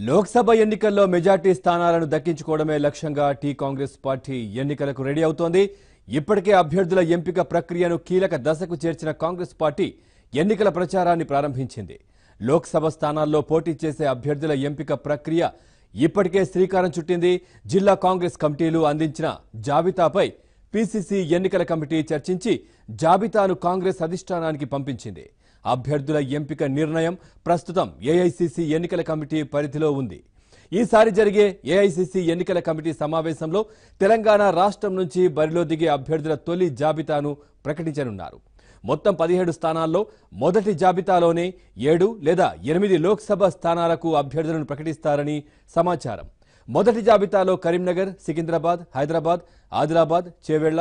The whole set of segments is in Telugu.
లోక్సభ ఎన్నికల్లో మెజార్టీ స్థానాలను దక్కించుకోవడమే లక్ష్యంగా టీ కాంగ్రెస్ పార్టీ ఎన్నికలకు రెడీ అవుతోంది. ఇప్పటికే అభ్యర్థుల ఎంపిక ప్రక్రియను కీలక దశకు చేర్చిన కాంగ్రెస్ పార్టీ ఎన్నికల ప్రచారాన్ని ప్రారంభించింది. లోక్సభ స్థానాల్లో పోటీ చేసే అభ్యర్థుల ఎంపిక ప్రక్రియ ఇప్పటికే శ్రీకారం చుట్టింది. జిల్లా కాంగ్రెస్ కమిటీలు అందించిన జాబితాపై పీసీసీ ఎన్నికల కమిటీ చర్చించి జాబితాను కాంగ్రెస్ అధిష్టానానికి పంపించింది. అభ్యర్థుల ఎంపిక నిర్ణయం ప్రస్తుతం ఏఐసీసీ ఎన్నికల కమిటీ పరిధిలో ఉంది. ఈసారి జరిగే ఏఐసీసీ ఎన్నికల కమిటీ సమావేశంలో తెలంగాణ రాష్ట్రం నుంచి బరిలో దిగే అభ్యర్థుల తొలి జాబితాను ప్రకటించనున్నారు. మొత్తం 17 స్థానాల్లో మొదటి జాబితాలోనే 7 లేదా 8 లోక్సభ స్థానాలకు అభ్యర్థులను ప్రకటిస్తారని సమాచారం. మొదటి జాబితాలో కరీంనగర్, సికింద్రాబాద్, హైదరాబాద్, ఆదిలాబాద్, చేవెళ్ల,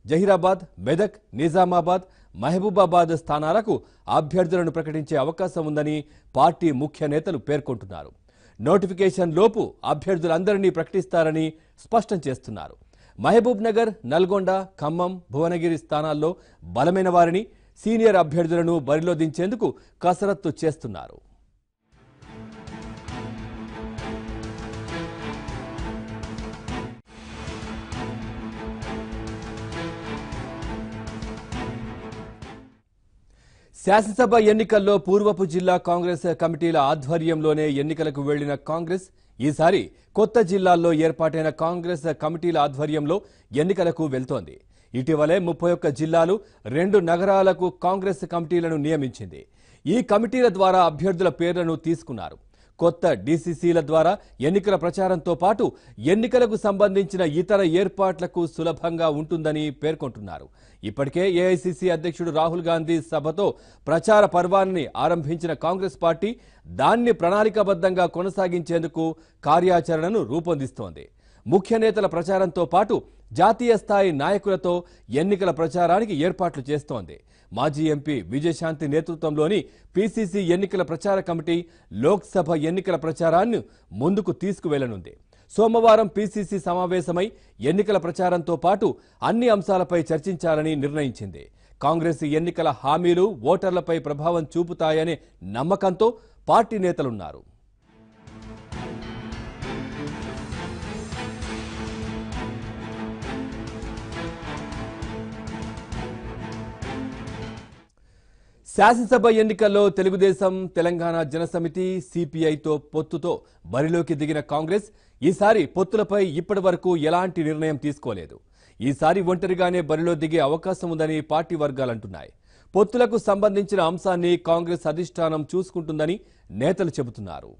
జహీరాబాద్, మెదక్, నిజామాబాద్, మహబూబాబాద్ స్థానాలకు అభ్యర్థులను ప్రకటించే అవకాశం ఉందని పార్టీ ముఖ్య నేతలు పేర్కొంటున్నారు. నోటిఫికేషన్ లోపు అభ్యర్థులందరినీ ప్రకటిస్తారని స్పష్టం చేస్తున్నారు. మహబూబ్ నగర్, నల్గొండ, ఖమ్మం, భువనగిరి స్థానాల్లో బలమైన వారిని, సీనియర్ అభ్యర్థులను బరిలో దించేందుకు కసరత్తు చేస్తున్నారు. శాసనసభ ఎన్నికల్లో పూర్వపు జిల్లా కాంగ్రెస్ కమిటీల ఆధ్వర్యంలోనే ఎన్నికలకు వెళ్లిన కాంగ్రెస్ ఈసారి కొత్త జిల్లాల్లో ఏర్పాటైన కాంగ్రెస్ కమిటీల ఆధ్వర్యంలో ఎన్నికలకు వెళ్తోంది. ఇటీవలే 31 జిల్లాలు 2 నగరాలకు కాంగ్రెస్ కమిటీలను నియమించింది. ఈ కమిటీల ద్వారా అభ్యర్థుల పేర్లను తీసుకున్నారు. కొత్త డీసీసీల ద్వారా ఎన్నికల ప్రచారంతో పాటు ఎన్నికలకు సంబంధించిన ఇతర ఏర్పాట్లకు సులభంగా ఉంటుందని పేర్కొంటున్నారు. ఇప్పటికే ఏఐసీసీ అధ్యక్షుడు రాహుల్ గాంధీ సభతో ప్రచార పర్వాన్ని ఆరంభించిన కాంగ్రెస్ పార్టీ దాన్ని ప్రణాళికాబద్ధంగా కొనసాగించేందుకు కార్యాచరణను రూపొందిస్తోంది. ముఖ్య నేతల ప్రచారంతో పాటు జాతీయ స్థాయి నాయకులతో ఎన్నికల ప్రచారానికి ఏర్పాట్లు చేస్తోంది. మాజీ ఎంపీ విజయశాంతి నేతృత్వంలోని పీసీసీ ఎన్నికల ప్రచార కమిటీ లోక్సభ ఎన్నికల ప్రచారాన్ని ముందుకు తీసుకువెళ్లనుంది. సోమవారం పీసీసీ సమావేశమై ఎన్నికల ప్రచారంతో పాటు అన్ని అంశాలపై చర్చించాలని నిర్ణయించింది. కాంగ్రెస్ ఎన్నికల హామీలు ఓటర్లపై ప్రభావం చూపుతాయనే నమ్మకంతో పార్టీ నేతలున్నారు. శాసనసభ ఎన్నికల్లో తెలుగుదేశం, తెలంగాణ జనసమితి, సిపిఐతో పొత్తుతో బరిలోకి దిగిన కాంగ్రెస్ ఈసారి పొత్తులపై ఇప్పటి వరకు ఎలాంటి నిర్ణయం తీసుకోలేదు. ఈసారి ఒంటరిగానే బరిలో దిగే అవకాశం ఉందని పార్టీ వర్గాలంటున్నాయి. పొత్తులకు సంబంధించిన అంశాన్ని కాంగ్రెస్ అధిష్టానం చూసుకుంటుందని నేతలు చెబుతున్నారు.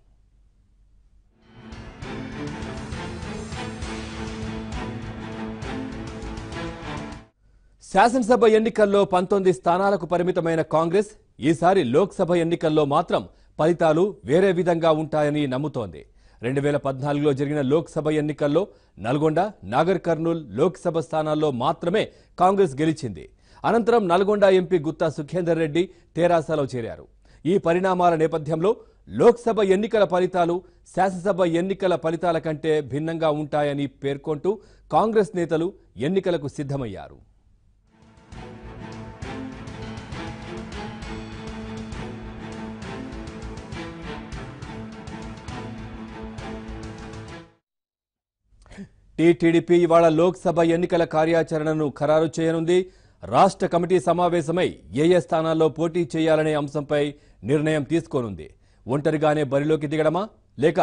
శాసనసభ ఎన్నికల్లో 19 స్థానాలకు పరిమితమైన కాంగ్రెస్ ఈసారి లోక్సభ ఎన్నికల్లో మాత్రం ఫలితాలు వేరే విధంగా ఉంటాయని నమ్ముతోంది. 2014లో జరిగిన లోక్సభ ఎన్నికల్లో నల్గొండ, నాగర్ కర్నూల్ లోక్సభ స్థానాల్లో మాత్రమే కాంగ్రెస్ గెలిచింది. అనంతరం నల్గొండ ఎంపీ గుత్తా సుఖేందర్ రెడ్డి తెరాసలో చేరారు. ఈ పరిణామాల నేపథ్యంలో లోక్సభ ఎన్నికల ఫలితాలు శాసనసభ ఎన్నికల ఫలితాల కంటే భిన్నంగా ఉంటాయని పేర్కొంటూ కాంగ్రెస్ నేతలు ఎన్నికలకు సిద్ధమయ్యారు. టీడీపీ ఇవాళ లోక్సభ ఎన్నికల కార్యాచరణను ఖరారు చేయనుంది. రాష్ట్ర కమిటీ సమావేశమై ఏ స్థానాల్లో పోటీ చేయాలనే అంశంపై నిర్ణయం తీసుకోనుంది. ఒంటరిగానే బరిలోకి దిగడమా లేక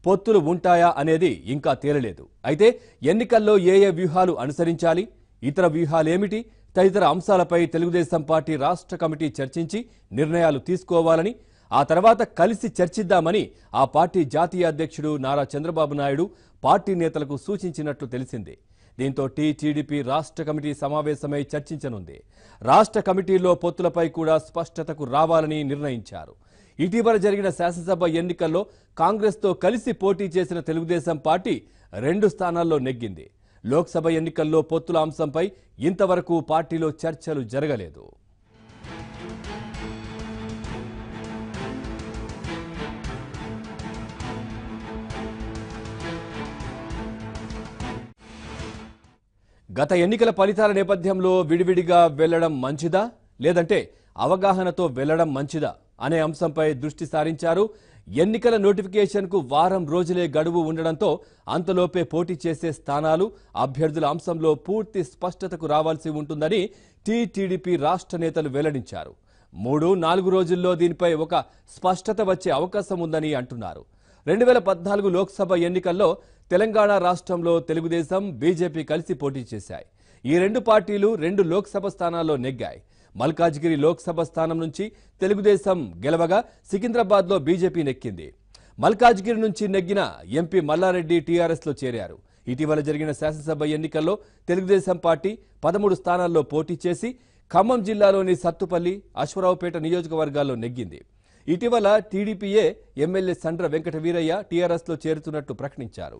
పొత్తులు ఉంటాయా అనేది ఇంకా తేలలేదు. అయితే ఎన్నికల్లో ఏ వ్యూహాలు అనుసరించాలి, ఇతర వ్యూహాలేమిటి తదితర అంశాలపై తెలుగుదేశం పార్టీ రాష్ట్ర కమిటీ చర్చించి నిర్ణయాలు తీసుకోవాలని, ఆ తర్వాత కలిసి చర్చిద్దామని ఆ పార్టీ జాతీయ అధ్యక్షుడు నారా చంద్రబాబు నాయుడు పార్టీ నేతలకు సూచించినట్లు తెలిసింది. దీంతో టీడీపీ రాష్ట్ర కమిటీ సమావేశమై చర్చించనుంది. రాష్ట్ర కమిటీలో పొత్తులపై కూడా స్పష్టతకు రావాలని నిర్ణయించారు. ఇటీవల జరిగిన శాసనసభ ఎన్నికల్లో కాంగ్రెస్తో కలిసి పోటీ చేసిన తెలుగుదేశం పార్టీ 2 స్థానాల్లో నెగ్గింది. లోక్సభ ఎన్నికల్లో పొత్తుల అంశంపై ఇంతవరకు పార్టీలో చర్చలు జరగలేదు. గత ఎన్నికల ఫలితాల నేపథ్యంలో విడివిడిగా వెళ్లడం మంచిదా లేదంటే అవగాహనతో వెళ్లడం మంచిదా అనే అంశంపై దృష్టి సారించారు. ఎన్నికల నోటిఫికేషన్కు వారం రోజులే గడువు ఉండడంతో అంతలోపే పోటీ చేసే స్థానాలు, అభ్యర్థుల అంశంలో పూర్తి స్పష్టతకు రావాల్సి ఉంటుందని టీడీపీ రాష్ట్ర నేతలు వెల్లడించారు. 3-4 రోజుల్లో దీనిపై ఒక స్పష్టత వచ్చే అవకాశం ఉందని అంటున్నారు. 2014 లోక్సభ ఎన్నికల్లో తెలంగాణ రాష్ట్రంలో తెలుగుదేశం, బీజేపీ కలిసి పోటీ చేశాయి. ఈ రెండు పార్టీలు 2 లోక్సభ స్థానాల్లో నెగ్గాయి. మల్కాజ్గిరి లోక్సభ స్థానం నుంచి తెలుగుదేశం గెలవగా సికింద్రాబాద్లో బీజేపీ నెక్కింది. మల్కాజ్గిరి నుంచి నెగ్గిన ఎంపీ మల్లారెడ్డి టీఆర్ఎస్లో చేరారు. ఇటీవల జరిగిన శాసనసభ ఎన్నికల్లో తెలుగుదేశం పార్టీ 13 స్థానాల్లో పోటీ చేసి ఖమ్మం జిల్లాలోని సత్తుపల్లి, అశ్వరావుపేట నియోజకవర్గాల్లో నెగ్గింది. ఇటీవల టీడీపీఏ ఎమ్మెల్యే సండ్ర వెంకట వీరయ్య టీఆర్ఎస్లో చేరుతున్నట్టు ప్రకటించారు.